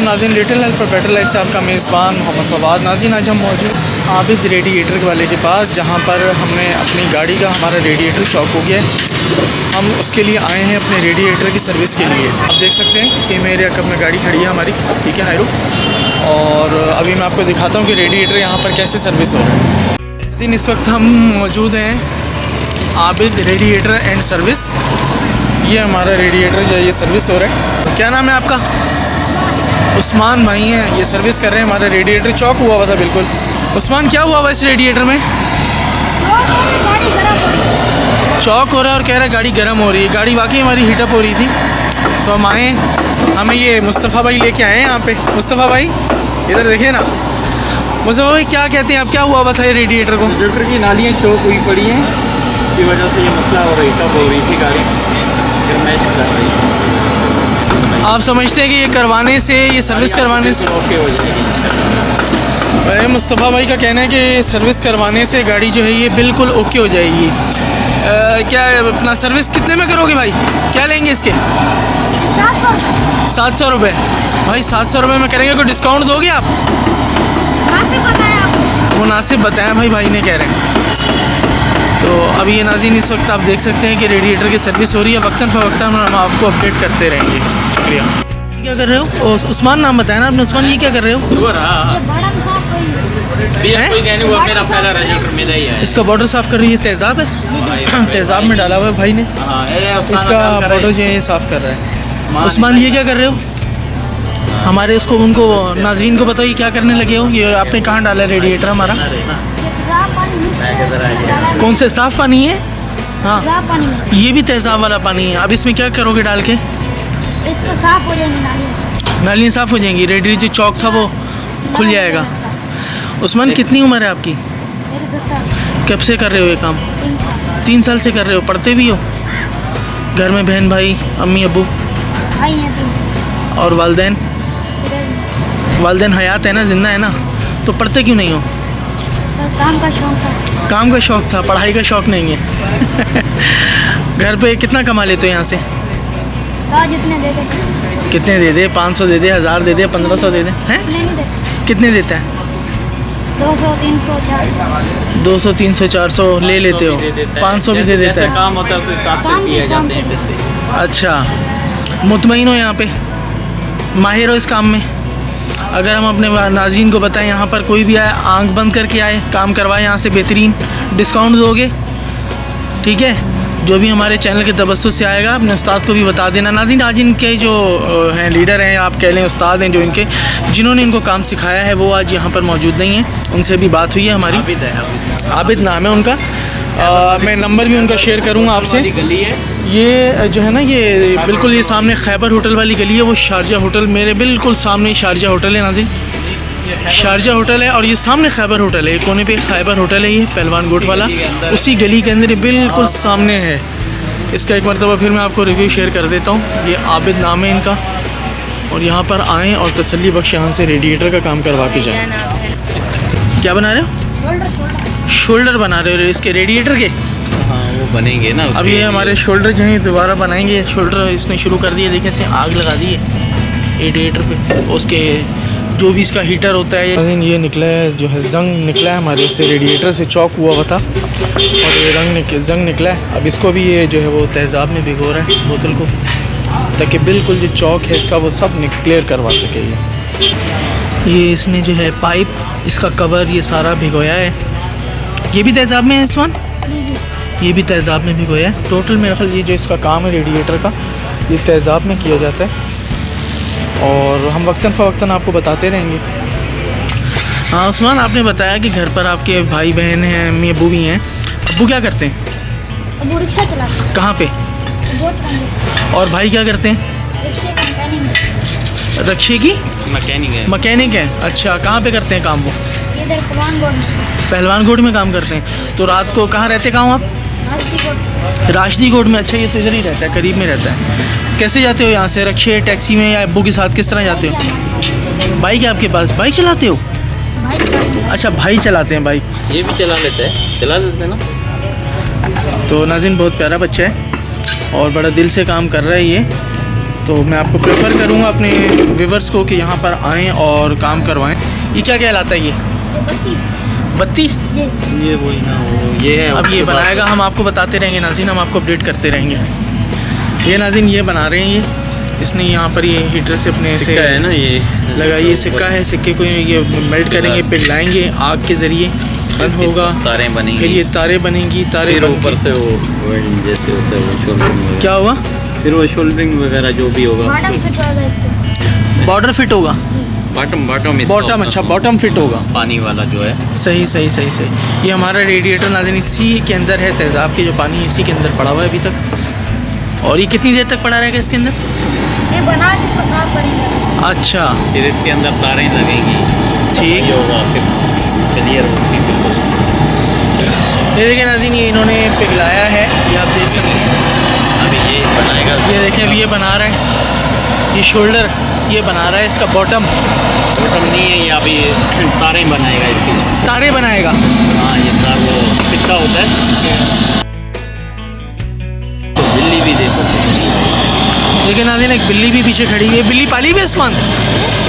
अस्सलामुअलैकुम नाज़रीन, little help for better life से आपका मेज़बान मोहम्मद फवाद। नाज़रीन, आज हम मौजूद आबिद रेडिएटर वाले के पास, जहाँ पर हमने अपनी गाड़ी का हमारा रेडिएटर चॉक हो गया है। हम उसके लिए आए हैं अपने रेडिएटर की सर्विस के लिए। आप देख सकते हैं कि मेरे अकब में गाड़ी खड़ी है हमारी, ठीक है, हाईरूफ। और अभी मैं आपको दिखाता हूँ कि रेडिएटर यहाँ पर कैसे सर्विस हो रहा है। नाज़रीन, इस वक्त हम मौजूद हैं आबिद रेडिएटर एंड सर्विस। ये हमारा रेडिएटर जो है ये सर्विस हो रहा है। क्या नाम है आपका? उस्मान भाई हैं, ये सर्विस कर रहे हैं। हमारा रेडिएटर चॉक हुआ हुआ था बिल्कुल। उस्मान, क्या हुआ हुआ इस रेडिएटर में? चॉक हो रहा है और कह रहा है गाड़ी गर्म हो रही है। गाड़ी वाकई हमारी हीटअप हो रही थी, तो हम आए, हमें ये मुस्तफ़ा भाई लेके आए हैं यहाँ पे। मुस्तफ़ा भाई इधर देखिए ना। मुस्तफ़ा भाई क्या कहते हैं आप, क्या हुआ हुआ था ये रेडिएटर को? रेडिएटर की नालियाँ चौक हुई पड़ी हैं, की वजह से ये मसला हो रही हीटअप हो रही थी गाड़ी, फिर मैच कर रही है। आप समझते हैं कि ये करवाने से, ये सर्विस करवाने से ओके हो जाएगी? मुस्तफ़ा भाई का कहना है कि सर्विस करवाने से गाड़ी जो है ये बिल्कुल ओके हो जाएगी। क्या अपना सर्विस कितने में करोगे भाई? क्या लेंगे इसके? 700 रुपये। भाई 700 रुपये में करेंगे, कोई डिस्काउंट दोगे आप? मुनासिब बताएं भाई ने कह रहे हैं। तो अभी ये नाज़रीन, इस वक्त आप देख सकते हैं कि रेडिएटर की सर्विस हो रही है। वक्तन फ़वक्तन हम आपको अपडेट करते रहेंगे। शुक्रिया। क्या कर रहे हो? उस्मान नाम बताया ना आपने। उस्मान, ये क्या कर रहे हो? इसका बॉर्डर साफ़ कर रही है। तेज़ाब है, तेज़ाब में डाला हुआ है भाई ने। इसका बॉर्डर जो है ये साफ़ कर रहा है। उस्मान, ये क्या कर रहे हो? हमारे उसको, उनको नाज़रीन को बताओ ये क्या करने लगे हो? ये आपने कहाँ डाला है रेडिएटर हमारा? कौन से साफ़ पानी है? हाँ, ये भी तेज़ाब वाला पानी है। अब इसमें क्या करोगे डाल के? इसको साफ हो जाएंगी नालियाँ साफ़ हो जाएंगी। रेडिएटर जो चौक था वो खुल जाएगा। उस्मान, कितनी उम्र है आपकी? कब से कर रहे हो ये काम? 3 साल से कर रहे हो। पढ़ते भी हो? घर में बहन भाई, अम्मी अब्बू भाई हैं? और वालदैन? वालदैन हयात है ना, जिंदा है ना? तो पढ़ते क्यों नहीं हो? काम का शौक था। काम का शौक था, पढ़ाई का शौक नहीं है। घर पे कितना कमा लेते हो यहाँ से? जितने दे दे। कितने दे दे? 500 दे दे, 1000 दे दे, 1500 दे दे? हैं? कितने देता है? 200, 300, 400। 200, 300, 400 ले लेते हो? 500 भी दे देता है। काम होता है तो हिसाब से दिए जाते हैं। अच्छा, मुतमईन हो यहाँ पे? माहिर हो इस काम में? अगर हम अपने नाज़रीन को बताएं, यहाँ पर कोई भी आए, आंख बंद करके आए, काम करवाए यहाँ से, बेहतरीन डिस्काउंट दोगे? ठीक है, जो भी हमारे चैनल के तबस्सुस से आएगा अपने उस्ताद को भी बता देना। नाज़रीन, आज इनके जो हैं लीडर हैं, आप कह लें उस्ताद हैं, जो इनके जिन्होंने इनको काम सिखाया है, वो आज यहाँ पर मौजूद नहीं है। उनसे भी बात हुई है हमारी। आबिद नाम है उनका। मैं नंबर भी उनका शेयर करूँगा आपसे। गली है ये जो है ना, ये बिल्कुल ये सामने खैबर होटल वाली गली है, वो शारजा होटल मेरे बिल्कुल सामने शारजा होटल है नाज़रीन। शारजा होटल है और ये सामने खैबर होटल है। एक कोने पे खैबर होटल है, ये पहलवान गोट वाला, उसी गली के अंदर बिल्कुल सामने है। इसका एक मरतबा फिर मैं आपको रिव्यू शेयर कर देता हूँ। ये आबिद नाम है इनका, और यहाँ पर आएँ और तसल्ली बख्श यहाँ से रेडिएटर का काम करवा के जाएँ। क्या बना रहे हो? शोल्डर बना रहे हो इसके रेडिएटर के? हाँ, वो बनेंगे ना। अब ये हमारे शोल्डर जो हैं दोबारा बनाएंगे। शोल्डर इसने शुरू कर दिए, देखें से आग लगा दी है रेडिएटर पे। उसके जो भी इसका हीटर होता है, ये निकला है, जो है जंग निकला है हमारे से, रेडिएटर से चॉक हुआ हुआ था और ये जंग निकला है। अब इसको भी ये जो है वो तेज़ाब में भिगो रहा है बोतल को, ताकि बिल्कुल जो चॉक है इसका वो सब क्लियर करवा सके। ये इसने जो है पाइप, इसका कवर, ये सारा भिगोया है। ये भी तेज़ाब में है इस वन? ये भी तेज़ाब में भिगोया है। टोटल मेरा ख्याल ये जो इसका काम है रेडिएटर का, ये तेज़ाब में किया जाता है, और हम वक्तन फ़वक्तन आपको बताते रहेंगे। हाँ उस्मान, आपने बताया कि घर पर आपके भाई बहन हैं, अम्मी अब्बू भी हैं। अब्बू क्या करते हैं? अब्बू रिक्शा चलाते हैं। कहाँ पे? और भाई क्या करते हैं? रिक्शे की मैकेनिक है। अच्छा, कहाँ पे करते हैं काम वो? इधर पहलवान गोट में काम करते हैं। तो रात को कहाँ रहते हैं आप? राशदी गोट में। अच्छा, ये तो इधर ही रहता है, करीब में रहता है। कैसे जाते हो यहाँ से? रिक्शे, टैक्सी में, या अब्बू के साथ किस तरह जाते हो? बाइक है आपके पास? बाइक चलाते हो? अच्छा, भाई चलाते हैं बाइक। ये भी चला लेते हैं ना। तो नाज़रीन, बहुत प्यारा बच्चा है और बड़ा दिल से काम कर रहा है ये। तो मैं आपको प्रेफर करूँगा अपने व्यूवर्स को कि यहाँ पर आएँ और काम करवाएँ। ये क्या कहलाता है ये बत्ती बत्ती? ये ये वही ना वो ये है। अब ये बनाएगा, हम आपको बताते रहेंगे नाज़रीन, हम आपको अपडेट करते रहेंगे। ये नाज़रीन ये बना रहे हैं, ये इसने यहाँ पर ये हीटर से अपने से सिक्का है ना ये लगाइए, सिक्का है, सिक्के को ये मेल्ट करेंगे, पिघलाएंगे आग के ज़रिए, बन होगा, तारें बनेंगी, फिर ये तारे बनेंगी, तारे फिर बन ऊपर से वो वेल्डिंग जैसे होता है वो शोल्डरिंग क्या हुआ, फिर वो शोल्डरिंग वगैरह जो भी होगा। बॉटम फिट होगा इससे। बॉर्डर फिट होगा, बॉटम बॉटम बॉटम, अच्छा बॉटम फिट होगा, पानी वाला जो है। सही सही सही सही। ये हमारा रेडिएटर नाज़रीन इसी के अंदर है, तेज़ाब के जो पानी इसी के अंदर पड़ा हुआ है अभी तक। और ये कितनी देर तक पड़ा रहेगा इसके अंदर? ये बना के इसको साफ करेंगे। अच्छा फिर इसके अंदर तारें लगेंगी, ठीक ये होगा, फिर क्लियर होगी बिल्कुल। ये देखिए नाज़रीन, ये इन्होंने पिघलाया है, ये आप देख सकते हैं। अभी ये बनाएगा, ये देखें अभी ये बना रहा है, ये शोल्डर ये बना रहा है, इसका बॉटम बॉटम नहीं है, ये अभी तारें बनाएगा इसकी। तारे बनाएगा। हाँ ये तार वो सिक्का होता है। तो बिल्ली भी देखो, देखिए नाज़रीन एक बिल्ली भी पीछे खड़ी हुई है। बिल्ली पाली भी है उस्मान?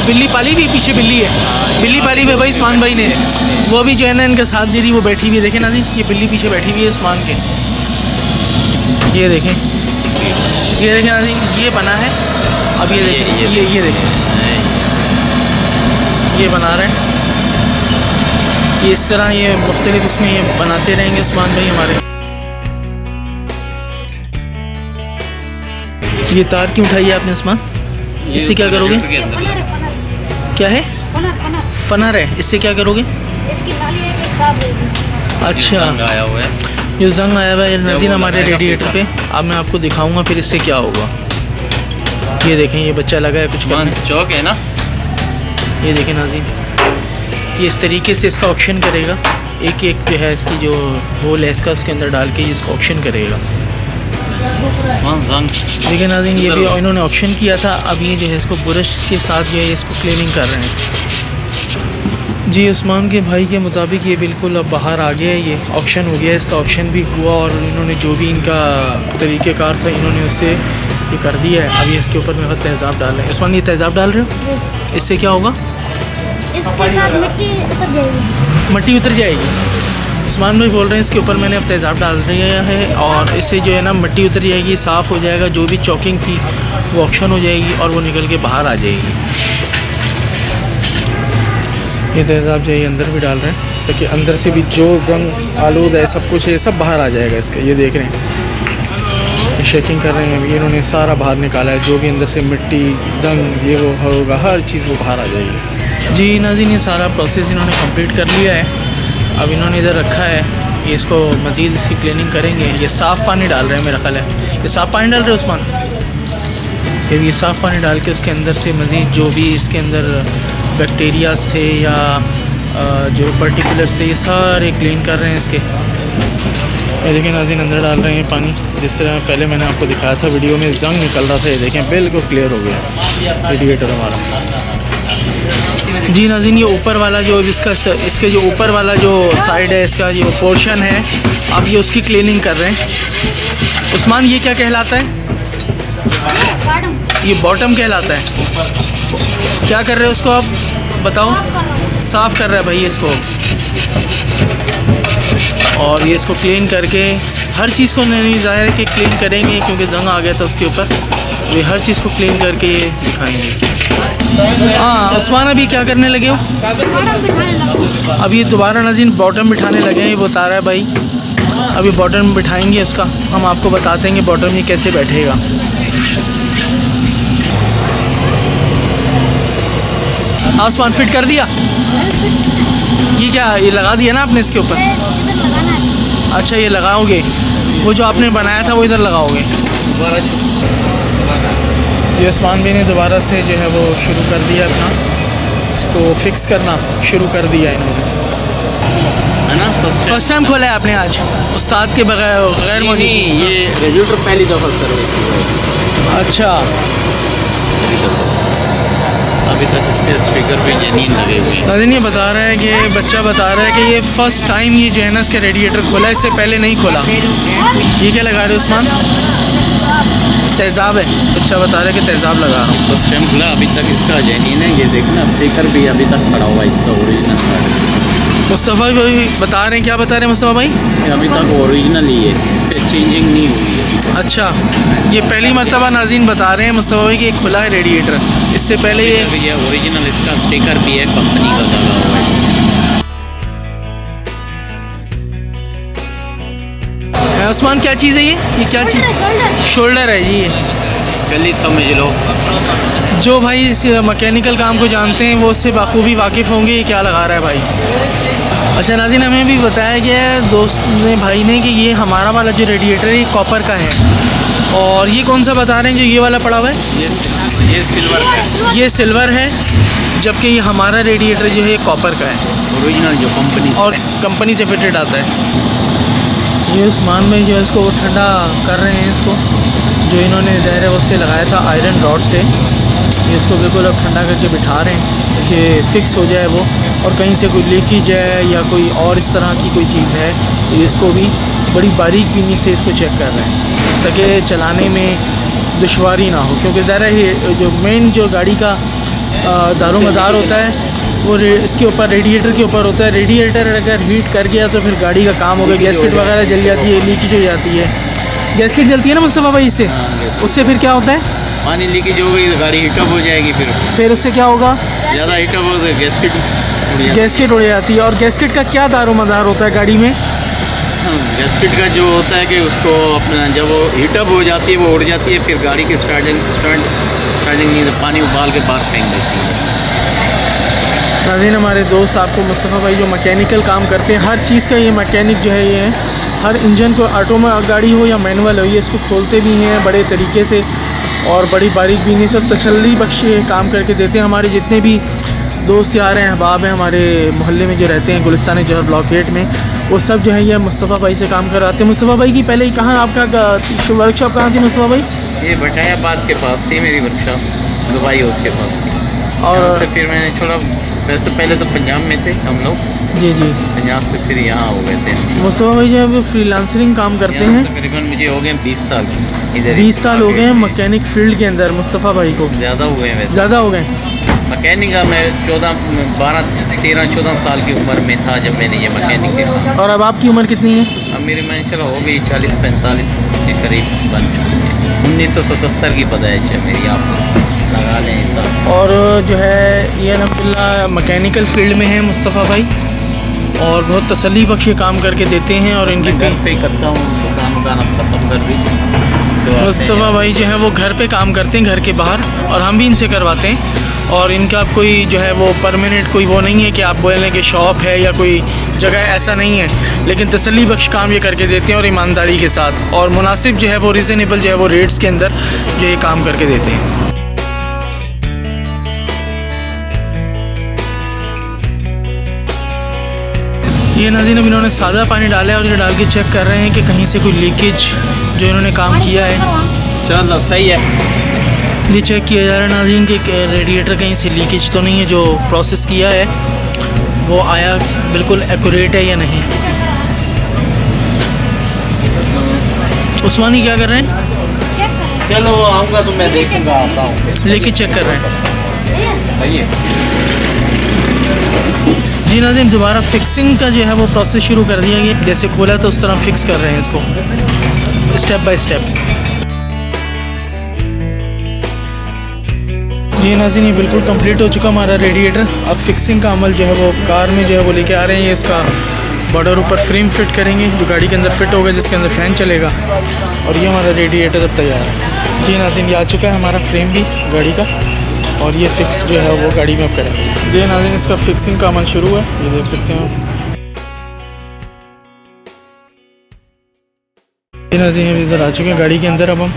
बिल्ली पाली भी, पीछे बिल्ली है, बिल्ली पाली भी है भाई उस्मान भाई ने। वो अभी जो है ना इनका साथ दे रही, वो बैठी हुई है, देखें नाज़रीन ये बिल्ली पीछे बैठी हुई है उस्मान के। ये देखें, ये देखें नाज़रीन ये बना है। अब ये देखें, ये देखें ये बना रहे हैं। ये इस तरह ये मुख्तलिफ इसमें ये बनाते रहेंगे उस्मान भाई हमारे। ये तार क्यों उठाई है आपने उस्मान? इससे क्या करोगे? क्या है? फनर है, इससे क्या करोगे? इसकी ताली है कि साफ होगी। अच्छा आया हुआ है, जो जंग आया हुआ है नाज़रीन हमारे रेडिएटर पे, अब मैं आपको दिखाऊंगा फिर इससे क्या होगा। ये देखें ये बच्चा लगा है कुछ करने, चौक है ना, ये देखें नाज़रीन ये इस तरीके से इसका ऑक्शन करेगा, एक एक जो है इसकी जो होल है इसका उसके अंदर डाल के ये इसका ऑक्शन करेगा। देखिए नाज़रीन ये भी इन्होंने ऑक्शन किया था, अब ये जो है इसको ब्रश के साथ जो है इसको क्लीनिंग कर रहे हैं। जी उस्मान के भाई के मुताबिक ये बिल्कुल अब बाहर आ गया है, ये ऑक्शन हो गया है, इसका ऑक्शन भी हुआ और इन्होंने जो भी इनका तरीक़ेकार था इन्होंने उससे ये कर दिया है। अभी इसके ऊपर में तेज़ाब डाल रहे हैं। उस्मान ये तेज़ाब डाल रहे हो, इससे क्या होगा? इसके साथ मिट्टी उतर जाएगी। मिट्टी उतर जाएगी। उस्मान भाई बोल रहे हैं इसके ऊपर मैंने अब तेज़ाब डाल दिया है और इससे जो है ना मिट्टी उतर जाएगी, साफ़ हो जाएगा, जो भी चॉकिंग थी वो ऑक्शन हो जाएगी और वो निकल के बाहर आ जाएगी। ये तेज़ाब जो है अंदर भी डाल रहे हैं ताकि अंदर से भी जो जंग आलूद है सब कुछ है सब बाहर आ जाएगा इसका। ये देख रहे हैं ये शेकिंग कर रहे हैं, अभी इन्होंने सारा बाहर निकाला है, जो भी अंदर से मिट्टी जंग ये वो होगा हर चीज़ वो बाहर आ जाएगी। जी नाज़रीन ये सारा प्रोसेस इन्होंने कंप्लीट कर लिया है, अब इन्होंने इधर रखा है, ये इसको मज़ीद इसकी क्लीनिंग करेंगे। ये साफ़ पानी डाल रहे हैं मेरा ख्याल है, ये साफ़ पानी डाल रहे हैं उस्मान? ये साफ़ पानी डाल के उसके अंदर से मज़ीद जो भी इसके अंदर बैक्टीरियाज थे या जो पर्टिकुलर्स थे ये सारे क्लीन कर रहे हैं इसके। ये देखें नाज़रीन अंदर डाल रहे हैं पानी, जिस तरह पहले मैंने आपको दिखाया था वीडियो में जंग निकल रहा था, ये देखें बिल्कुल क्लियर हो गया रेडिएटर हमारा। जी नाज़रीन ये ऊपर वाला जो इसके जो ऊपर वाला जो साइड है इसका जो पोर्शन है अब ये उसकी क्लीनिंग कर रहे हैं। उस्मान ये क्या कहलाता है? ये बॉटम कहलाता है। क्या कर रहे हो उसको आप बताओ? साफ़ कर रहा है भाई इसको, और ये इसको क्लीन करके हर चीज़ को नहीं ज़ाहिर है कि क्लीन करेंगे क्योंकि जंग आ गया था उसके ऊपर, ये हर चीज़ को क्लीन करके ये दिखाएंगे। हाँ उस्मान अभी क्या करने लगे हो? अब ये दोबारा नाज़रीन बॉटम बिठाने लगे हैं, ये बता रहा है भाई अभी बॉटम बिठाएंगे उसका, हम आपको बताते हैं कि बॉटम ये कैसे बैठेगा। हाँ उस्मान फिट कर दिया, ये क्या ये लगा दिया ना आपने इसके ऊपर? अच्छा ये लगाओगे, वो जो आपने बनाया था वो इधर लगाओगे? ये उस्मान भाई ने दोबारा से जो है वो शुरू कर दिया अपना इसको फिक्स करना शुरू कर दिया इन्होंने, है ना? फर्स्ट टाइम खोला है आपने आज उस्ताद के बगैर गैर मौजूद? ये रेडिएटर पहली दफ़ा सर्विस हुआ है। अच्छा अभी तक इसके स्पीकर भी जेन्युइन लगे हुए हैं। नाज़रीन ये बता रहा है कि बच्चा बता रहा है कि ये फ़र्स्ट टाइम ये जो है ना इसके रेडिएटर खोला, इससे पहले नहीं खोला। ये क्या लगा रहे हो उस्मान? तेज़ाब है, अच्छा बता रहे कि तेज़ाब लगा रहा हूँ। बस टाइम खुला अभी तक इसका जेन्युइन है। ये देखना स्टिकर भी अभी तक पड़ा हुआ है इसका ओरिजिनल। मुस्तफ़ा भाई बता रहे हैं, क्या बता रहे हैं मुस्तफ़ा भाई? अभी तक ओरिजिनल ही है, इस पर चेंजिंग नहीं हुई है। अच्छा, ये पहली मरतबा नाज़रीन बता रहे हैं मुस्तफ़ा भाई कि ये खुला है रेडिएटर, इससे पहले ये ओरिजिनल इसका स्टिकर भी है, कंपनी का लगा हुआ है। उस्मान क्या चीज़ है ये क्या चीज़? शोल्डर है जी ये। जल्दी समझ लो। जो भाई इस मैकेनिकल काम को जानते हैं वो उससे बखूबी वाकिफ़ होंगे ये क्या लगा रहा है भाई। अच्छा नाज़रीन, हमें भी बताया गया है दोस्त ने, भाई ने, कि ये हमारा वाला जो रेडिएटर है ये कॉपर का है। और ये कौन सा बता रहे हैं जो ये वाला पड़ा हुआ है? ये सिल्वर का, ये सिल्वर है, जबकि ये हमारा रेडिएटर जो है ये कॉपर का है, ओरिजिनल जो कंपनी और कंपनी से फिटेड आता है। ये उस्मान में जो है इसको ठंडा कर रहे हैं, इसको जो इन्होंने ज़हर है उससे लगाया था आयरन रॉड से, ये इसको बिल्कुल अब ठंडा करके बिठा रहे हैं कि फ़िक्स हो जाए वो, और कहीं से कोई लीकेज है या कोई और इस तरह की कोई चीज़ है तो इसको भी बड़ी बारीक बीनी से इसको चेक कर रहे हैं ताकि चलाने में दुश्वारी ना हो, क्योंकि ज़रा ही जो मेन जो गाड़ी का दारोमदार होता है वो इसके ऊपर रेडिएटर के ऊपर होता है। रेडिएटर अगर हीट कर गया तो फिर गाड़ी का काम हो गया, गैसकेट वगैरह जल जाती है, लीकेज हो जाती है। गैसकेट जलती है ना मुस्तफ़ा भाई इससे, उससे फिर क्या होता है? पानी लीकेज हो गई तो गाड़ी हीटअप हो जाएगी, फिर उससे क्या होगा? ज़्यादा हीटअप हो तो गैसकेट उड़ जाती है। और गैसकेट का क्या दारोमदार होता है गाड़ी में? गैसकेट का जो होता है कि उसको अपना जब वो हीटअप हो जाती है वो उड़ जाती है, फिर गाड़ी की स्टार्टिंग नहीं तो पानी उबाल के बाहर फेंक देती है। नाज़रीन, हमारे दोस्त आपको मुस्तफ़ा भाई जो मैकेनिकल काम करते हैं, हर चीज़ का ये मैकेनिक जो है ये है, हर इंजन को ऑटो में गाड़ी हो या मैनुअल हो, ये इसको खोलते भी हैं बड़े तरीके से और बड़ी बारीक भी नहीं, सब तसल्ली बख्श काम करके देते हैं। हमारे जितने भी दोस्त यार हैं, अहबाब हैं हमारे मोहल्ले में जो रहते हैं गुलिस्तान जहर ब्लॉक 8 में, वो सब जो है ये मुस्तफ़ा भाई से काम कराते हैं। मुस्तफ़ा भाई की पहले ही कहाँ आपका वर्कशॉप कहाँ थी मुस्तफ़ा भाई? ये भटायाबाद के पास थी मेरी वर्कशॉप, दुबई उसके पास थी। और से फिर मैंने छोड़ा, वैसे पहले तो पंजाब में थे हम लोग, जी जी, पंजाब से फिर यहाँ हो गए थे। मुस्तफ़ा भाई जो है वो फ्रीलांसिंग काम करते हैं। तकरीबन मुझे हो गए 20 साल इधर, 20 साल हो गए हैं मैकेनिक फील्ड के अंदर मुस्तफ़ा भाई को। ज़्यादा हुए हैं वैसे, ज़्यादा हो गए। मैकेनिक का मैं 14 साल की उम्र में था जब मैंने ये मैकेनिक देखा। और अब आपकी उम्र कितनी है? अब मेरी मैं चलो हो गई 40-45 के करीब बन चुकी है। 1977 की पैदाइश है मेरी, आप लगा लें हिसाब। और जो है ये अल्हम्दुलिल्लाह मैकेनिकल फील्ड में है मुस्तफ़ा भाई, और बहुत तसल्ली बख्श काम करके देते हैं। और इनकी घर पे करता हूँ, दुकान ख़त्म कर दी। मुस्तफ़ा भाई जो है वो घर पे काम करते हैं, घर के बाहर, और हम भी इनसे करवाते हैं। और इनका कोई जो है वो परमानेंट कोई वो नहीं है कि आप बोलें कि शॉप है या कोई जगह, ऐसा नहीं है, लेकिन तसल्ली बख्श काम ये करके देते हैं और ईमानदारी के साथ, और मुनासिब जो है वो रीज़नेबल जो है वो रेट्स के अंदर जो ये काम करके देते हैं। ये नाज़रीन अब इन्होंने सादा पानी डाला है और ये डाल के चेक कर रहे हैं कि कहीं से कोई लीकेज जो इन्होंने काम किया है। चलो सही है, ये चेक किया जा रहा है नाज़रीन कि रेडिएटर कहीं से लीकेज तो नहीं है, जो प्रोसेस किया है वो आया बिल्कुल एक्यूरेट है या नहीं। उस्मानी क्या कर रहे हैं? चलो आऊँगा तो मैं देखूँगा, आता हूँ। लेके चेक कर रहे हैं। सही है जी नाज़रीन, दोबारा फिक्सिंग का जो है वो प्रोसेस शुरू कर दिया गया, जैसे खोला तो उस तरह फिक्स कर रहे हैं इसको स्टेप बाय स्टेप। जी नाज़रीन, ये बिल्कुल कंप्लीट हो चुका हमारा रेडिएटर। अब फिक्सिंग का अमल जो है वो कार में जो है वो लेके आ रहे हैं। ये इसका बॉर्डर ऊपर फ्रेम फिट करेंगे जो गाड़ी के अंदर फिट होगा, जिसके अंदर फ़ैन चलेगा, और ये हमारा रेडिएटर अब तैयार है। जी नाज़रीन, ये आ चुका है हमारा फ्रेम भी गाड़ी का, और ये फिक्स जो है वो गाड़ी में अब करेंगे। ये नाज़रीन, इसका फिक्सिंग का अमल शुरू है, ये देख सकते हैं आप। ये नाज़रीन अभी इधर आ चुके हैं गाड़ी के अंदर अब हम,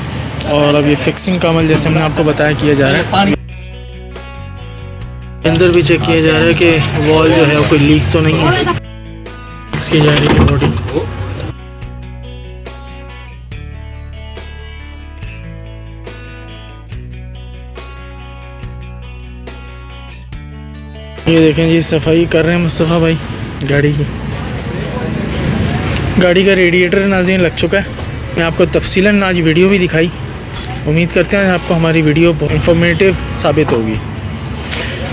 और अब ये फिक्सिंग का अमल जैसे हमने आपको बताया किया जा रहा है। अंदर भी चेक किया जा रहा है कि वॉल जो है वो कोई लीक तो नहीं है, इसकी जा रही है बॉडी। ये देखें जी, सफाई कर रहे हैं मुस्तफ़ा भाई गाड़ी की। गाड़ी का रेडिएटर नाज़रीन लग चुका है, मैं आपको तफसीलन आज वीडियो भी दिखाई उम्मीद करते हैं आपको हमारी वीडियो इंफॉर्मेटिव साबित होगी।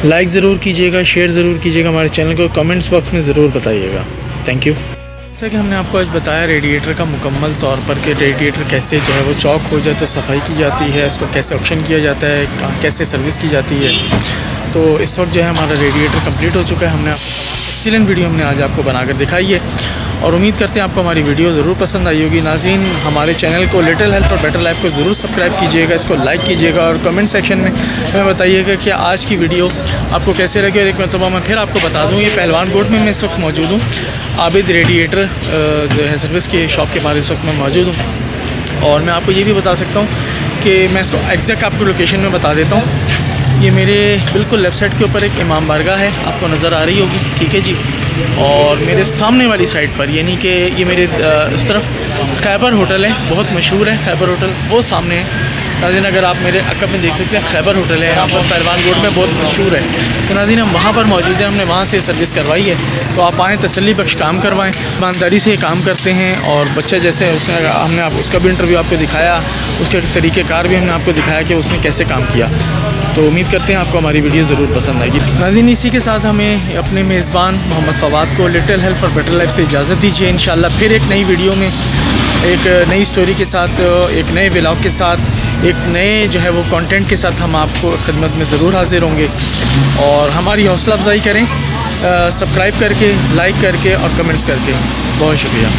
लाइक ज़रूर कीजिएगा, शेयर ज़रूर कीजिएगा हमारे चैनल को, कमेंट्स बॉक्स में ज़रूर बताइएगा। Thank you. जैसा कि हमने आपको आज बताया रेडिएटर का मुकम्मल तौर पर कि रेडिएटर कैसे जो है वो चौक हो जाए तो सफाई की जाती है, इसको कैसे ऑप्शन किया जाता है, कैसे सर्विस की जाती है। तो इस वक्त जो है हमारा रेडिएटर कंप्लीट हो चुका है। हमने एक्सीलेंट वीडियो हमने आज आपको बनाकर दिखाई है और उम्मीद करते हैं आपको हमारी वीडियो ज़रूर पसंद आई होगी। नाज़रीन, हमारे चैनल को लिटिल हेल्थ और बेटर लाइफ को ज़रूर सब्सक्राइब कीजिएगा, इसको लाइक कीजिएगा और कमेंट सेक्शन में हमें बताइएगा कि आज की वीडियो आपको कैसे लगी। और एक मरतबा मैं फिर आपको बता दूँ, ये पहलवान कोट में मैं इस वक्त मौजूद हूँ। आबिद रेडिएटर जो है सर्विस की शॉप के बाहर इस वक्त मैं मौजूद हूँ। और मैं आपको ये भी बता सकता हूँ कि मैं इसको एग्जैक्ट आपको लोकेशन में बता देता हूँ। ये मेरे बिल्कुल लेफ़्ट साइड के ऊपर एक इमाम बारगाह है, आपको नज़र आ रही होगी, ठीक है जी। और मेरे सामने वाली साइड पर यानी कि ये मेरे इस तरफ खैबर होटल है, बहुत मशहूर है खैबर होटल, वो सामने है। नाज़रीन, अगर आप मेरे अकब में देख सकते हैं खैबर होटल है, यहाँ पर पहलवान रोड में बहुत मशहूर है। तो नाज़रीन, हम वहाँ पर मौजूद हैं, हमने वहाँ से सर्विस करवाई है। तो आप आएँ, तसल्ली बख्श काम करवाएँ, ईमानदारी से काम करते हैं। और बच्चा जैसे उसने हमने आप उसका भी इंटरव्यू आपको दिखाया, उसके तरीक़ेकार भी हमने आपको दिखाया कि उसने कैसे काम किया। तो उम्मीद करते हैं आपको हमारी वीडियो ज़रूर पसंद आएगी। नाज़रीन, इसी के साथ हमें अपने मेज़बान मोहम्मद फ़वाद को लिटिल हेल्थ और बेटर लाइफ से इजाज़त दीजिए। इंशाल्लाह फिर एक नई वीडियो में एक नई स्टोरी के साथ, एक नए व्लॉग के साथ, एक नए जो है वो कंटेंट के साथ हम आपको खिदमत में ज़रूर हाज़िर होंगे। और हमारी हौसला अफजाई करें सब्सक्राइब करके, लाइक करके और कमेंट्स करके। बहुत शुक्रिया।